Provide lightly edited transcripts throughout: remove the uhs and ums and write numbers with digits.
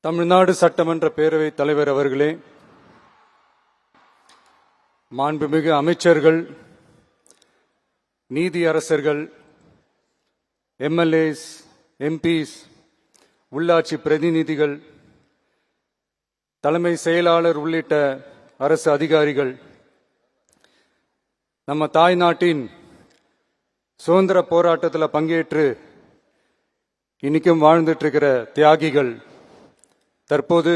தமிழ்நாடு சட்டமன்ற பேரவைத் தலைவர் அவர்களே, மாண்புமிகு அமைச்சர்கள், நீதியரசர்கள், எம்எல்ஏஸ், எம்பிஸ், உள்ளாட்சி பிரதிநிதிகள், தலைமை செயலாளர் உள்ளிட்ட அரசு அதிகாரிகள், நம்ம தாய்நாட்டின் சுதந்திர போராட்டத்தில் பங்கேற்று இன்னைக்கும் வாழ்ந்துட்டு இருக்கிற தியாகிகள், தற்போது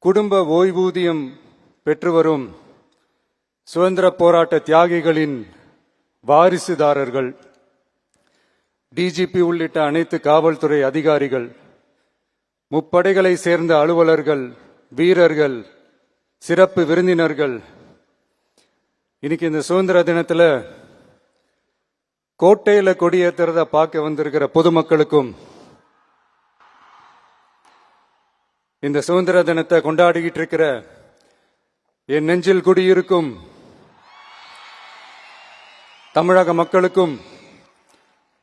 குடும்ப ஓய்வூதியம் பெற்று வரும் சுதந்திர போராட்ட தியாகிகளின் வாரிசுதாரர்கள், டிஜிபி உள்ளிட்ட அனைத்து காவல்துறை அதிகாரிகள், முப்படைகளை சேர்ந்த அலுவலர்கள், வீரர்கள், சிறப்பு விருந்தினர்கள், இன்னைக்கு இந்த சுதந்திர தினத்தில் கோட்டையில கொடியேற்றுறத பார்க்க வந்திருக்கிற பொதுமக்களுக்கும், இந்த சுதந்திர தினத்தை கொண்டாடிக்கிட்டு இருக்கிற என் நெஞ்சில் குடியிருக்கும் தமிழக மக்களுக்கும்,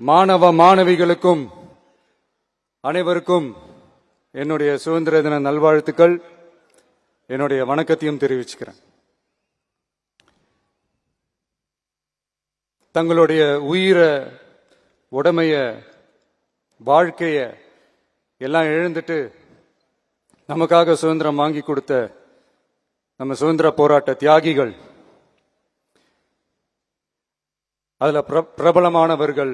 மாணவ மாணவிகளுக்கும் அனைவருக்கும் என்னுடைய சுதந்திர தின நல்வாழ்த்துக்கள், என்னுடைய வணக்கத்தையும் தெரிவிச்சுக்கிறேன். தங்களுடைய உயிரை, உடமைய, வாழ்க்கைய எல்லாம் இழந்துட்டு நமக்காக சுதந்திரம் வாங்கி கொடுத்த நம்ம சுதந்திர போராட்ட தியாகிகள், அதுல பிரபலமானவர்கள்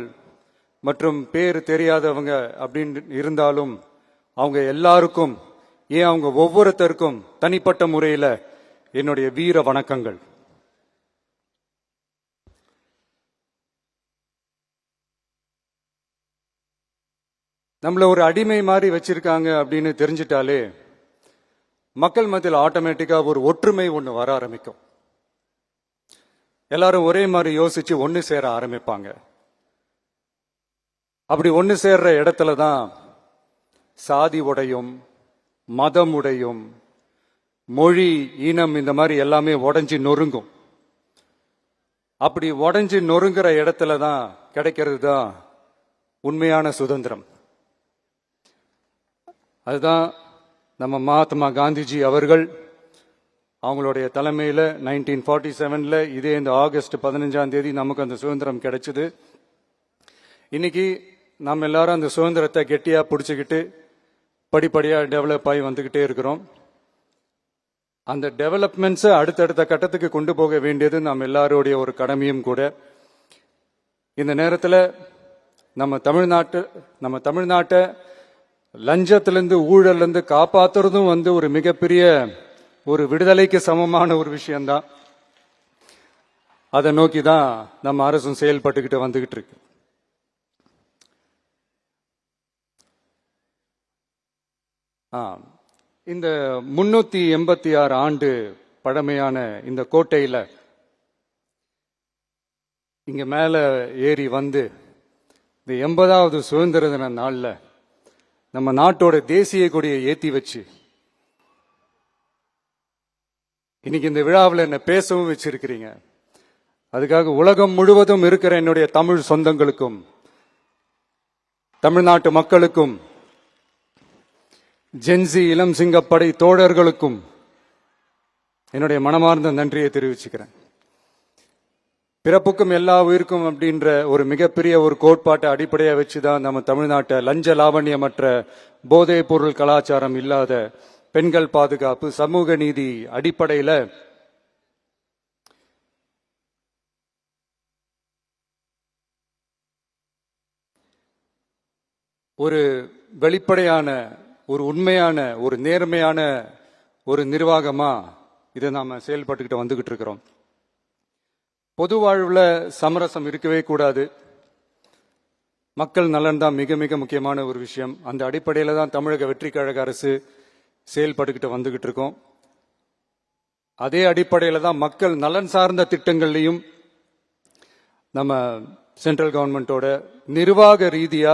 மற்றும் பேர் தெரியாதவங்க அப்படின்னு இருந்தாலும் அவங்க எல்லாருக்கும், ஏன் அவங்க ஒவ்வொருத்தருக்கும் தனிப்பட்ட முறையில் என்னுடைய வீர வணக்கங்கள். நம்மள ஒரு அடிமை மாதிரி வச்சிருக்காங்க அப்படின்னு தெரிஞ்சிட்டாலே மக்கள் மத்தியில் ஆட்டோமேட்டிக்கா ஒரு ஒற்றுமை ஒன்று வர ஆரம்பிக்கும். எல்லாரும் ஒரே மாதிரி யோசிச்சு ஒன்னு சேர ஆரம்பிப்பாங்க. அப்படி ஒன்னு சேர்ற இடத்துல தான் சாதி உடையும், மதம் உடையும், மொழி, இனம் இந்த மாதிரி எல்லாமே உடைஞ்சு நொறுங்கும். அப்படி உடைஞ்சு நொறுங்குற இடத்துல தான் கிடைக்கிறது தான் உண்மையான சுதந்திரம். அதுதான் நம்ம மகாத்மா காந்திஜி அவர்கள் அவங்களுடைய தலைமையில் 1947 இதே இந்த ஆகஸ்ட் 15 நமக்கு அந்த சுதந்திரம் கிடைச்சது. இன்னைக்கு நம்ம எல்லாரும் அந்த சுதந்திரத்தை கெட்டியா பிடிச்சுக்கிட்டு படிப்படியா டெவலப் ஆகி வந்துகிட்டே இருக்கிறோம். அந்த டெவலப்மெண்ட்ஸை அடுத்தடுத்த கட்டத்துக்கு கொண்டு போக வேண்டியது நம்ம எல்லாருடைய ஒரு கடமையும் கூட. இந்த நேரத்தில் நம்ம தமிழ்நாட்டை லஞ்சத்திலிருந்து, ஊழலிருந்து காப்பாத்துறதும் ஒரு மிகப்பெரிய ஒரு விடுதலைக்கு சமமான ஒரு விஷயம்தான். அதை நோக்கி தான் நம்ம அரசும் செயல்பட்டுக்கிட்டு வந்துகிட்டு இருக்கு. இந்த 386 ஆண்டு பழமையான இந்த கோட்டையில இங்க மேல ஏறி வந்து இந்த 80வது சுதந்திர தின நாள்ல நம்ம நாட்டோட தேசிய கொடியை ஏத்தி வச்சு இன்னைக்கு இந்த விழாவில் என்ன பேசவும் வச்சிருக்கிறீங்க. அதுக்காக உலகம் முழுவதும் இருக்கிற என்னுடைய தமிழ் சொந்தங்களுக்கும், தமிழ்நாட்டு மக்களுக்கும், ஜென்சி இளம் சிங்கப்படை தோழர்களுக்கும் என்னுடைய மனமார்ந்த நன்றியை தெரிவிச்சுக்கிறேன். பிறப்புக்கும் எல்லா உயிருக்கும் அப்படின்ற ஒரு மிகப்பெரிய ஒரு கோட்பாட்டை அடிப்படையாக வச்சுதான் நம்ம தமிழ்நாட்டை லஞ்ச லாவண்யமற்ற போதைப் பொருள் கலாச்சாரம் இல்லாத, பெண்கள் பாதுகாப்பு, சமூக நீதி அடிப்படையில் ஒரு வெளிப்படையான, ஒரு உண்மையான, ஒரு நேர்மையான ஒரு நிர்வாகமா இதை நாம செயல்பட்டுக்கிட்டு வந்துகிட்டு இருக்கிறோம். பொது வாழ்வுல சமரசம் இருக்கவே கூடாது. மக்கள் நலன் தான் மிக மிக முக்கியமான ஒரு விஷயம். அந்த அடிப்படையில தான் தமிழக வெற்றி கழக அரசு செயல்பட்டுக்கிட்டு வந்துகிட்டு இருக்கோம். அதே அடிப்படையில தான் மக்கள் நலன் சார்ந்த திட்டங்கள்லையும் நம்ம சென்ட்ரல் கவர்மெண்டோட நிர்வாக ரீதியா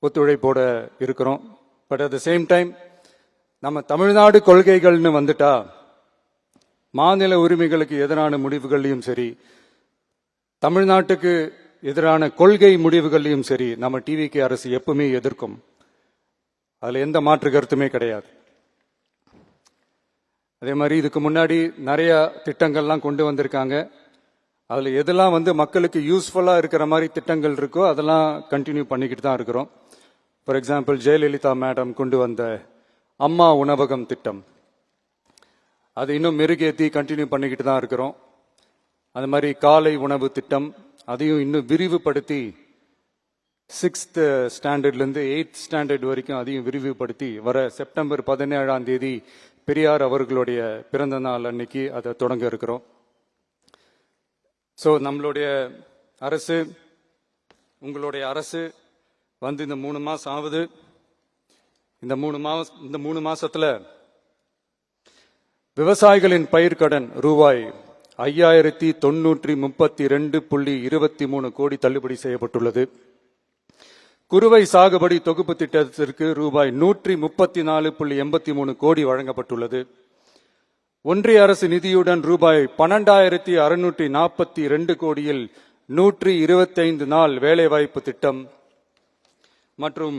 ஒத்துழைப்போட இருக்கிறோம். But at the same time நம்ம தமிழ்நாடு கொள்கைகள்னு வந்துட்டா மாநில உரிமைகளுக்கு எதிரான முடிவுகளையும் சரி, தமிழ்நாட்டுக்கு எதிரான கொள்கை முடிவுகளையும் சரி நம்ம டிவிகே அரசு எப்பவுமே எதிர்க்கும். அதுல எந்த மாற்று கருத்துமே கிடையாது. அதே மாதிரி இதுக்கு முன்னாடி நிறைய திட்டங்கள்லாம் கொண்டு வந்திருக்காங்க. அதுல எதெல்லாம் மக்களுக்கு யூஸ்ஃபுல்லா இருக்கிற மாதிரி திட்டங்கள் இருக்கோ அதெல்லாம் கண்டினியூ பண்ணிக்கிட்டு தான் இருக்கிறோம். ஃபார் எக்ஸாம்பிள், ஜெயலலிதா மேடம் கொண்டு வந்த அம்மா உணவகம் திட்டம், அது இன்னும் மெருகேற்றி கண்டினியூ பண்ணிக்கிட்டு தான் இருக்கிறோம். அது மாதிரி காலை உணவு திட்டம், அதையும் இன்னும் விரிவுபடுத்தி 6th ஸ்டாண்டர்ட்லேருந்து 8th ஸ்டாண்டர்ட் வரைக்கும் அதையும் விரிவுபடுத்தி வர செப்டம்பர் 17ஆம் தேதி பெரியார் அவர்களுடைய பிறந்த நாள் அன்னைக்கு அதை தொடங்க இருக்கிறோம். ஸோ நம்மளுடைய அரசு, உங்களுடைய அரசு இந்த 3 மாசம் ஆகுது. இந்த 3 மாசத்துல விவசாயிகளின் பயிர்க்கடன் ரூபாய் 5932.23 கோடி தள்ளுபடி செய்யப்பட்டுள்ளது. குறுவை சாகுபடி தொகுப்பு திட்டத்திற்கு ரூபாய் 134.83 கோடி வழங்கப்பட்டுள்ளது. ஒன்றிய அரசு நிதியுடன் ரூபாய் 12,642 கோடியில் 125 நாள் வேலைவாய்ப்பு திட்டம் மற்றும்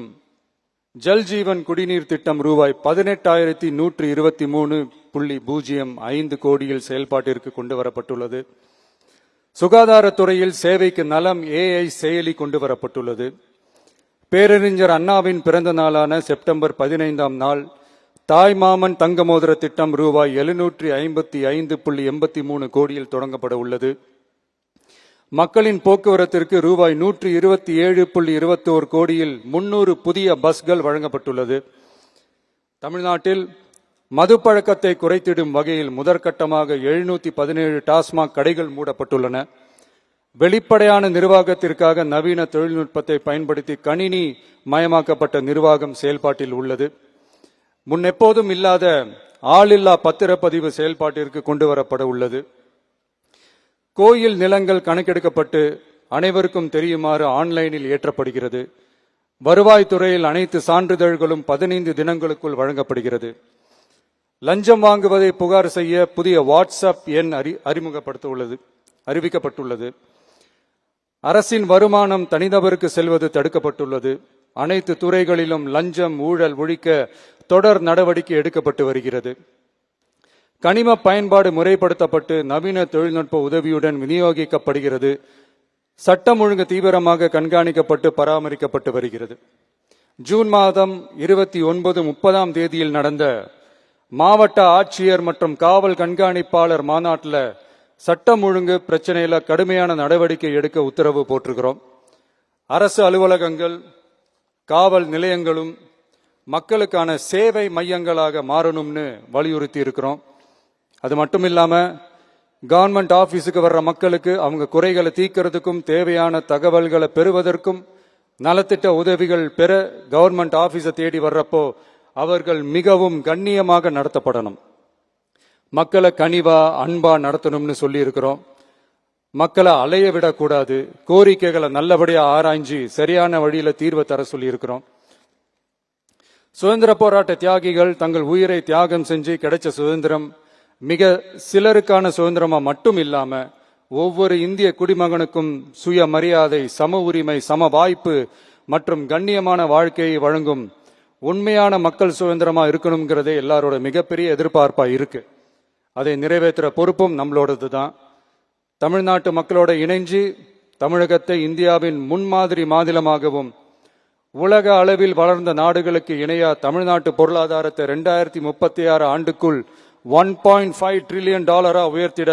ஜல் ஜீவன் குடிநீர் திட்டம் ரூபாய் 18,123.05 கோடியில் செயல்பாட்டிற்கு கொண்டு வரப்பட்டுள்ளது. சுகாதாரத்துறையில் சேவைக்கு நலம் AI செயலி கொண்டு வரப்பட்டுள்ளது. பேரறிஞர் அண்ணாவின் பிறந்த நாளான செப்டம்பர் 15ஆம் நாள் தாய்மாமன் தங்க மோதிர திட்டம் ரூபாய் 755.83 கோடியில் தொடங்கப்பட உள்ளது. மக்களின் போக்குவரத்திற்கு ரூபாய் 127.21 கோடியில் 300 புதிய பஸ்கள் வழங்கப்பட்டுள்ளது. தமிழ்நாட்டில் மதுப்பழக்கத்தை குறைத்திடும் வகையில் முதற்கட்டமாக 717 டாஸ்மாக் கடைகள் மூடப்பட்டுள்ளன. வெளிப்படையான நிர்வாகத்திற்காக நவீன தொழில்நுட்பத்தை பயன்படுத்தி கணினி மயமாக்கப்பட்ட நிர்வாகம் செயல்பாட்டில் உள்ளது. முன்னெப்போதும் இல்லாத ஆளில்லா பத்திரப்பதிவு செயல்பாட்டிற்கு கொண்டு வரப்பட உள்ளது. கோயில் நிலங்கள் கணக்கெடுக்கப்பட்டு அனைவருக்கும் தெரியுமாறு ஆன்லைனில் ஏற்றப்படுகிறது. வருவாய்த்துறையில் அனைத்து சான்றிதழ்களும் 15 தினங்களுக்குள் வழங்கப்படுகிறது. லஞ்சம் வாங்குவதை புகார் செய்ய புதிய வாட்ஸ்அப் எண் அறிவிக்கப்பட்டுள்ளது. அரசின் வருமானம் தனிநபருக்கு செல்வது தடுக்கப்பட்டுள்ளது. அனைத்து துறைகளிலும் லஞ்சம் ஊழல் ஒழிக்க தொடர் நடவடிக்கை எடுக்கப்பட்டு வருகிறது. கனிம பயன்பாடு முறைப்படுத்தப்பட்டு நவீன தொழில்நுட்ப உதவியுடன் விநியோகிக்கப்படுகிறது. சட்டம் ஒழுங்கு தீவிரமாக கண்காணிக்கப்பட்டு பராமரிக்கப்பட்டு வருகிறது. ஜூன் மாதம் 29, 30ஆம் தேதியில் நடந்த மாவட்ட ஆட்சியர் மற்றும் காவல் கண்காணிப்பாளர் மாநாட்டில் சட்டம் ஒழுங்கு பிரச்சனையில கடுமையான நடவடிக்கை எடுக்க உத்தரவு போட்டிருக்கிறோம். அரசு அலுவலகங்கள், காவல் நிலையங்களும் மக்களுக்கான சேவை மையங்களாக மாறணும்னு வலியுறுத்தி இருக்கிறோம். அது மட்டும் இல்லாம கவர்மெண்ட் ஆபீஸுக்கு வர்ற மக்களுக்கு அவங்க குறைகளை தீர்க்கிறதுக்கும் தேவையான தகவல்களை பெறுவதற்கும் நலத்திட்ட உதவிகள் பெற கவர்மெண்ட் ஆபீஸை தேடி வர்றப்போ அவர்கள் மிகவும் கண்ணியமாக நடத்தப்படணும். மக்களை கனிவா அன்பா நடத்தணும்னு சொல்லி இருக்கிறோம். மக்களை அலைய விடக்கூடாது. கோரிக்கைகளை நல்லபடியா ஆராய்ஞ்சு சரியான வழியில தீர்வை தர சொல்லி இருக்கிறோம். சுதந்திர போராட்ட தியாகிகள் தங்கள் உயிரை தியாகம் செஞ்சு கிடைச்ச சுதந்திரம் மிக சிலருக்கான சுதந்திரமா மட்டும் இல்லாம ஒவ்வொரு இந்திய குடிமகனுக்கும் சுய மரியாதை, சம உரிமை, சம வாய்ப்பு மற்றும் கண்ணியமான வாழ்க்கையை வழங்கும் உண்மையான மக்கள் சுதந்திரமா இருக்கணுங்கிறதே எல்லாரோட மிகப்பெரிய எதிர்பார்ப்பா இருக்கு. அதை நிறைவேற்றுற பொறுப்பும் நம்மளோடது தான். தமிழ்நாட்டு மக்களோட இணைஞ்சு தமிழகத்தை இந்தியாவின் முன்மாதிரி மாநிலமாகவும் உலக அளவில் வளர்ந்த நாடுகளுக்கு இணையா தமிழ்நாட்டு பொருளாதாரத்தை 2036 ஆண்டுக்குள் $1.5 trillion உயர்த்திட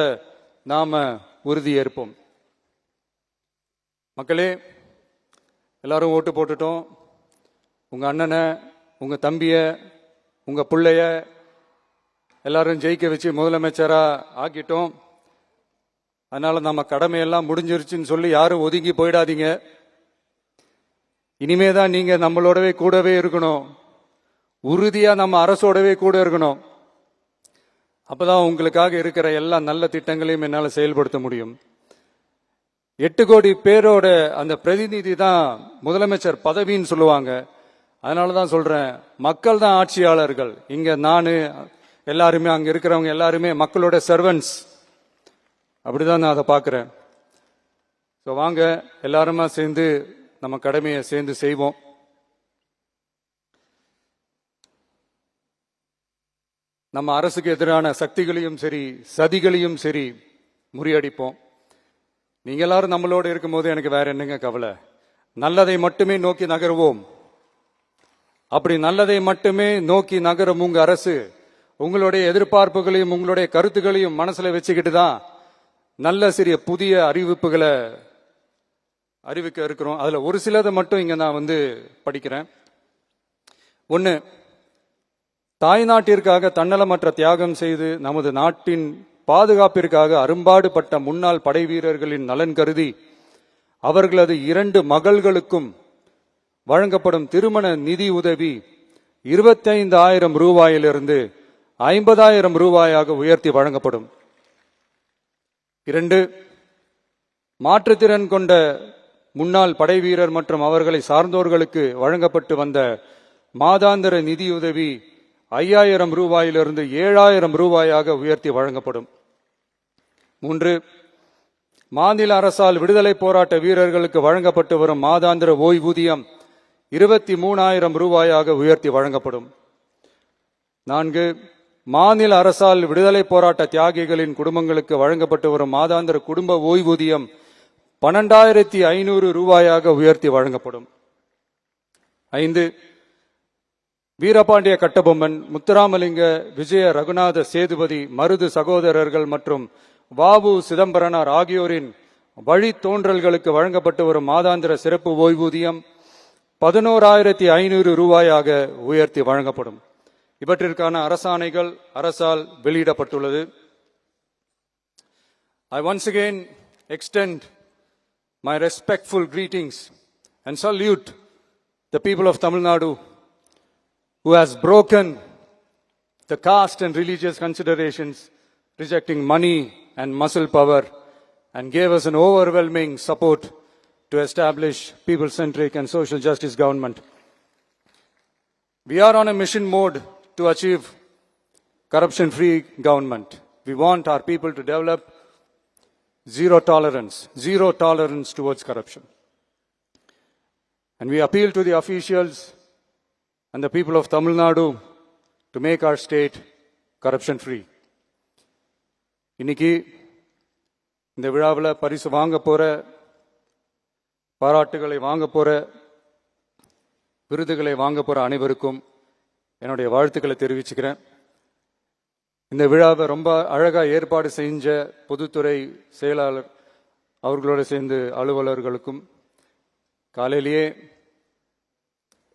நாம உறுதியேற்போம். மக்களே, எல்லாரும் ஓட்டு போட்டுட்டோம். உங்க அண்ணனை, உங்க தம்பிய, உங்க பிள்ளைய எல்லாரும் ஜெயிக்க வச்சு முதலமைச்சரா ஆக்கிட்டோம். அதனால நம்ம கடமையெல்லாம் முடிஞ்சிருச்சுன்னு சொல்லி யாரும் ஒதுங்கி போயிடாதீங்க. இனிமேதான் நீங்க நம்மளோடவே கூடவே இருக்கணும். உறுதியா நம்ம அரசோடவே கூட இருக்கணும். அப்பதான் உங்களுக்காக இருக்கிற எல்லா நல்ல திட்டங்களையும் என்னால செயல்படுத்த முடியும். 8 கோடி பேரோட அந்த பிரதிநிதி தான் முதலமைச்சர் பதவின்னு சொல்லுவாங்க. அதனாலதான் சொல்றேன், மக்கள் தான் ஆட்சியாளர்கள். இங்க நானு எல்லாருமே, அங்க இருக்கிறவங்க எல்லாருமே மக்களோட சர்வன்ட்ஸ். அப்படிதான் நான் அதை பார்க்கிறேன். வாங்க எல்லாருமா சேர்ந்து நம்ம கடமையை சேர்ந்து செய்வோம். நம்ம அரசுக்கு எதிரான சக்திகளையும் சரி சதிகளையும் சரி முறியடிப்போம். நீங்க எல்லாரும் நம்மளோட இருக்கும்போது எனக்கு வேற என்னங்க கவலை? நல்லதை மட்டுமே நோக்கி நகருவோம். அப்படி நல்லதை மட்டுமே நோக்கி நகரும் உங்க அரசு உங்களுடைய எதிர்பார்ப்புகளையும் உங்களுடைய கருத்துக்களையும் மனசுல வச்சுக்கிட்டு தான் நல்ல சிறிய புதிய அறிவிப்புகளை அறிவிக்க இருக்கிறோம். அதுல ஒரு சிலதை மட்டும் இங்க நான் படிக்கிறேன். ஒன்னு, தாய்நாட்டிற்காக தன்னலமற்ற தியாகம் செய்து நமது நாட்டின் பாதுகாப்பிற்காக அரும்பாடுபட்ட முன்னாள் படை வீரர்களின் நலன் கருதி அவர்களது 2 மகள்களுக்கும் வழங்கப்படும் திருமண நிதி உதவி 25,000 ரூபாயிலிருந்து 50,000 ரூபாயாக உயர்த்தி வழங்கப்படும். 2, மாற்றுத்திறன் கொண்ட முன்னாள் படை வீரர் மற்றும் அவர்களை சார்ந்தோர்களுக்கு வழங்கப்பட்டு வந்த மாதாந்திர நிதியுதவி 5,000 ரூபாயிலிருந்து 7,000 ரூபாயாக உயர்த்தி வழங்கப்படும். 3, மாநில அரசால் விடுதலை போராட்ட வீரர்களுக்கு வழங்கப்பட்டு வரும் மாதாந்திர ஓய்வூதியம் 23,000 ரூபாயாக உயர்த்தி வழங்கப்படும். 4, மாநில அரசால் விடுதலை போராட்ட தியாகிகளின் குடும்பங்களுக்கு வழங்கப்பட்டு வரும் மாதாந்திர குடும்ப ஓய்வூதியம் 12,500 ரூபாயாக உயர்த்தி வழங்கப்படும். 5, வீரபாண்டிய கட்டபொம்மன், முத்துராமலிங்க, விஜய ரகுநாத சேதுபதி, மருது சகோதரர்கள் மற்றும் வாவு சிதம்பரனார் ஆகியோரின் வழித்தோன்றல்களுக்கு வழங்கப்பட்டு வரும் மாதாந்திர சிறப்பு ஓய்வூதியம் 11,500 ரூபாயாக உயர்த்தி வழங்கப்படும். இவற்றிற்கான அரசாணைகள் அரசால் வெளியிடப்பட்டுள்ளது. I once again extend my respectful greetings and salute the people of Tamil Nadu who has broken the caste and religious considerations, rejecting money and muscle power, and gave us an overwhelming support to establish people-centric and social justice government. We are on a mission mode to achieve corruption-free government. We want our people to develop zero tolerance towards corruption. And we appeal to the officials and the people of Tamil Nadu to make our state corruption-free. இன்னைக்கு இந்த விழாவில் பரிசு வாங்க போற, பாராட்டுகளை வாங்க போற, விருதுகளை வாங்க போற அனைவருக்கும் என்னுடைய வாழ்த்துக்களை தெரிவிச்சுக்கிறேன். இந்த விழாவை ரொம்ப அழகா ஏற்பாடு செஞ்ச பொதுத்துறை செயலாளர் அவர்களோடு சேர்ந்து அலுவலர்களுக்கும், காலையிலேயே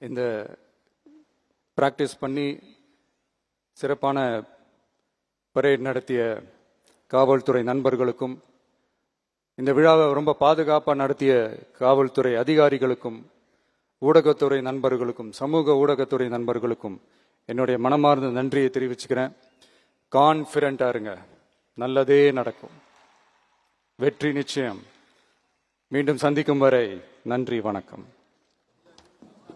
இந்த பிராக்டிஸ் பண்ணி சிறப்பான பரேட் நடத்திய காவல்துறை நண்பர்களுக்கும், இந்த விழாவை ரொம்ப பாதுகாப்பாக நடத்திய காவல்துறை அதிகாரிகளுக்கும், ஊடகத்துறை நண்பர்களுக்கும், சமூக ஊடகத்துறை நண்பர்களுக்கும் என்னுடைய மனமார்ந்த நன்றியை தெரிவிச்சுக்கிறேன். கான்ஃபிடண்டா இருங்க, நல்லதே நடக்கும், வெற்றி நிச்சயம். மீண்டும் சந்திக்கும் வரை நன்றி, வணக்கம்.